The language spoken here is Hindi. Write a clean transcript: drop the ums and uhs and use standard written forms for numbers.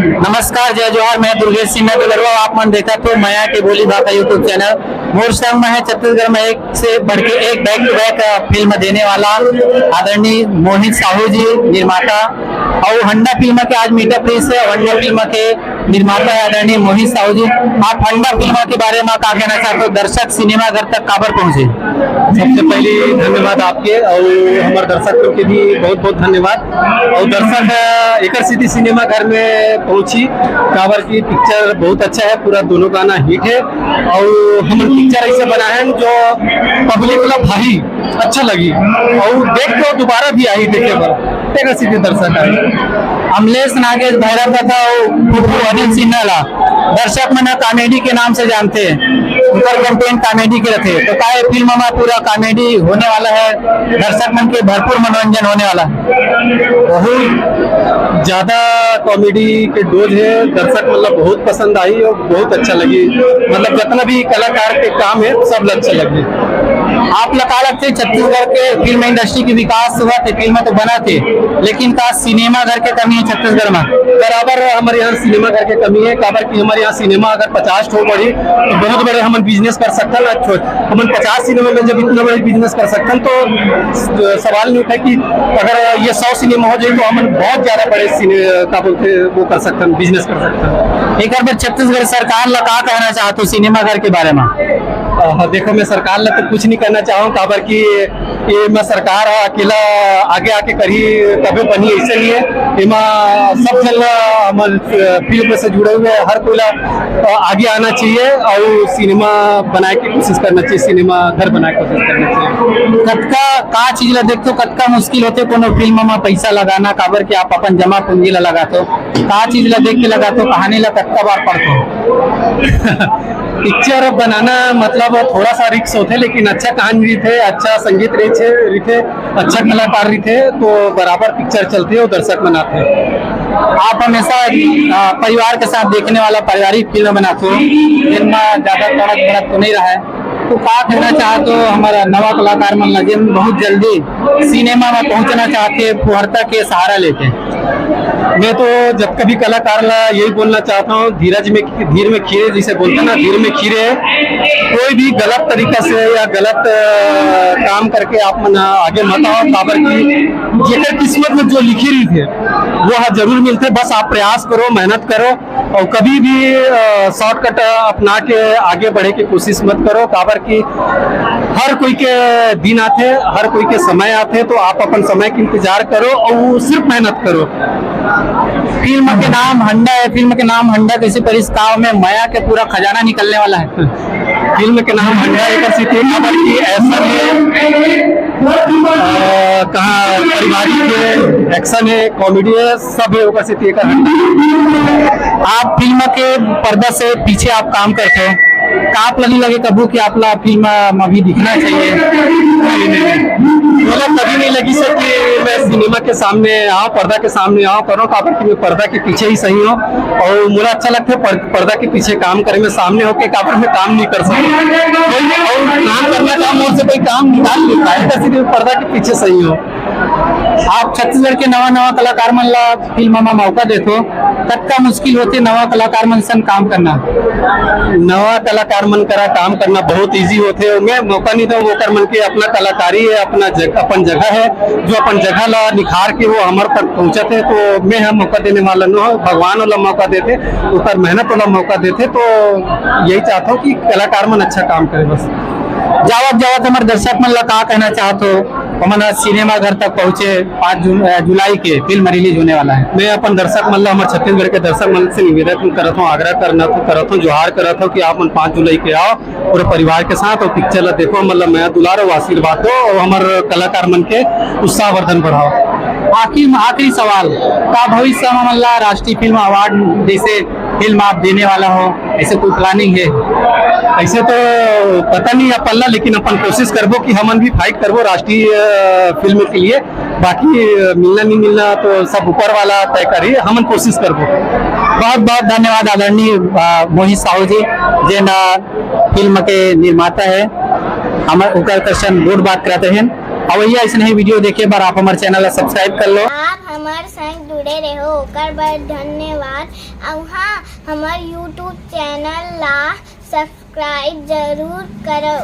नमस्कार, जय जोहार। मैं दुर्गेश सिंह नगरवा। आप मन देखा तो माया के बोली भाषा यूट्यूब चैनल मोर संग में है। छत्तीसगढ़ में एक से बढ़ के एक बैक टू बैक फिल्म देने वाला आदरणीय मोहित साहू जी निर्माता, और हंडा फिल्म के आज मीटअप प्लेस है। हंडा फिल्म के निर्माता है आदरणीय मोहित साहू जी। आप हंडा फिल्म के बारे में क्या कहना चाहते हो? दर्शक सिनेमा घर तक काबर पहुंचे? सबसे पहले धन्यवाद आपके और हमारे दर्शकों के भी बहुत बहुत धन्यवाद। और दर्शक एकर सिटी सिनेमा घर में पहुंची काबर की पिक्चर बहुत अच्छा है, पूरा दोनों गाना हिट है। और हम पिक्चर ऐसे बनाए हैं जो पब्लिक को भाई अच्छा लगी और देख के दोबारा भी आई देखे पर एकर सिटी दर्शक है। अमलेश नागेश भैरव तथा अनिल सिन्हा दर्शक मन कॉमेडी के नाम से जानते हैं, उनका कंटेंट कॉमेडी के रहते। तो क्या फिल्म में पूरा कॉमेडी होने वाला है? दर्शक मन के भरपूर मनोरंजन होने वाला है। बहुत ज्यादा कॉमेडी के डोज है, दर्शक मतलब बहुत पसंद आई और बहुत अच्छा लगी। मतलब जितना भी कलाकार के काम है सब अच्छा लगे। आप लगा लगते छत्तीसगढ़ के फिल्म इंडस्ट्री की विकास हुआ थे, फिल्म तो बना थे, लेकिन का सिनेमा घर के कमी है छत्तीसगढ़ में? बराबर हमारे यहाँ सिनेमा घर के कमी है। काबर की हमारे यहाँ सिनेमा अगर 50 ठो बढ़ी तो बहुत बड़े हम बिजनेस कर सकते हैं। हम 50 सिनेमा में जब इतना बड़े बिजनेस कर सकते हैं तो सवाल नहीं उठा कि अगर ये 100 सिनेमा हो जाए तो हम बहुत ज्यादा बड़े का बोलते वो कर सकते हैं, बिजनेस कर सकते हैं। एक बार छत्तीसगढ़ सरकार ला का कहना चाहते हो सिनेमा घर के बारे में? देखो, मैं सरकार ला तो कुछ नहीं कहना चाहूँ, काबर की ये मैं सरकार अकेला आगे आके करी कभी बनी ऐसे नहीं है। इमा सब जन हमारे फिल्म से जुड़े हुए हर कोई आगे आना चाहिए और सिनेमा बनाए की कोशिश करना चाहिए, सिनेमा घर बनाए की कोशिश करना चाहिए। कतका का चीज ला देखते हो, कतका मुश्किल होते कोनो फिल्म में पैसा लगाना, काबर की आप अपन जमा पूंजी ला लगाते हो, का चीज ला देख के लगाते हो, कहानी ला कतका बार पढ़ते हो? पिक्चर बनाना मतलब थोड़ा सा रिक्स होते, लेकिन अच्छा कहानी थे, अच्छा संगीत रहे, अच्छा कलाकार रहे तो बराबर पिक्चर चलते और दर्शक बनाते। आप हमेशा परिवार के साथ देखने वाला पारिवारिक फिल्म बनाते हो, जिनमें ज्यादा तड़क भड़क तो नहीं रहा है, तो क्या कहना चाहते हो हमारा नवा कलाकार मन लगे बहुत जल्दी सिनेमा में पहुंचना चाहते हैं, फुहरता के सहारा लेते हैं? मैं तो जब कभी कलाकार ला यही बोलना चाहता हूँ, धीर में खीरे जिसे बोलते हैं ना, धीर में खीरे। कोई भी गलत तरीका से या गलत काम करके आप मन आगे मत आओ, काबर की जेकर किस्मत में जो लिखी रही थे वो जरूर मिलते। बस आप प्रयास करो, मेहनत करो और कभी भी शॉर्टकट अपना के आगे बढ़े की कोशिश मत करो, काबर की हर कोई के दिन आते, हर कोई के समय आते, तो आप अपन समय के इंतजार करो और सिर्फ मेहनत करो। फिल्म के नाम हंडा है, फिल्म के नाम हंडा कैसे परिस्काव में माया के पूरा खजाना निकलने वाला है? फिल्म के नाम हंडा एक ऐसा कहाँ पारिवारिक एक्शन है, कॉमेडी है, सब है उपस्थिति का। आप फिल्म के पर्दा से पीछे आप काम करते हो, आप लगी लगे कबू कि आप फिल्म में भी दिखना चाहिए? मतलब कभी नहीं लगी सर कि मैं सिनेमा के सामने आओ, पर्दा के सामने आओ करो, काबर कि मैं पर्दा के पीछे ही सही हूँ और मुझे अच्छा लगता है पर्दा के पीछे काम करे। मैं सामने होके काबर में काम नहीं कर सकता और काम करना काम और से कोई काम निकाल नहीं पाएगा, सिर्फ पर्दा के पीछे सही हो। आप छत्तीसगढ़ के नवा कलाकार मन ला फिल्म में मौका देते हो, कतका मुश्किल होते नवा कलाकार मन संग काम करना? नवा कलाकार मन करा काम करना बहुत इजी होते है। मैं मौका नहीं दूँ, वो कर मन के अपना कलाकारी है, अपन जगह है, जो अपन जगह ला निखार के वो हमारे तक पहुंचते है, तो मैं हम मौका देने वाला न हो, भगवान वाला मौका देते, ऊपर मेहनत वाला मौका देते। तो यही चाहता हूँ कि कलाकार मन अच्छा काम करे। बस जावत हमारे दर्शक मन ला का कहना चाहते हो? हमारा सिनेमा घर तक पहुंचे 5 जुलाई के फिल्म रिलीज होने वाला है। मैं अपन दर्शक मन ला, हमारे छत्तीसगढ़ के दर्शक मन से निवेदन करता हूँ, आग्रह करता हूँ, जोहार करता हूँ कि आप 5 जुलाई के आओ पूरे परिवार के साथ और पिक्चर ला देखो, मतलब मैं दुलारो आशीर्वाद दो और हमारे कलाकार मन के उत्साहवर्धन बढ़ाओ। आखिरी सवाल, का भविष्य में मतलब राष्ट्रीय फिल्म अवार्ड जैसे फिल्म आप देने वाला हो, ऐसे कोई प्लानिंग है? ऐसे तो पता नहीं अपन ला, लेकिन अपन कोशिश करबो कि हमन भी फाइट करबो राष्ट्रीय फिल्म के लिए। बाकी मिलना नहीं मिलना तो सब ऊपर वाला तय करिए, हमन कोशिश करबो। बहुत बहुत धन्यवाद आदरणीय मोहित साहू जी, जे फिल्म के निर्माता है, हमारे उकर कृष्ण बोर्ड बात करते हैं। और वही ऐसे ही वीडियो देखे बार आप हमारे चैनल ला सब्सक्राइब कर लो। आप हमारे संग जुड़े रहो ओकर बर धन्यवाद। और हाँ, हमारे YouTube चैनल ला सब्सक्राइब जरूर करो।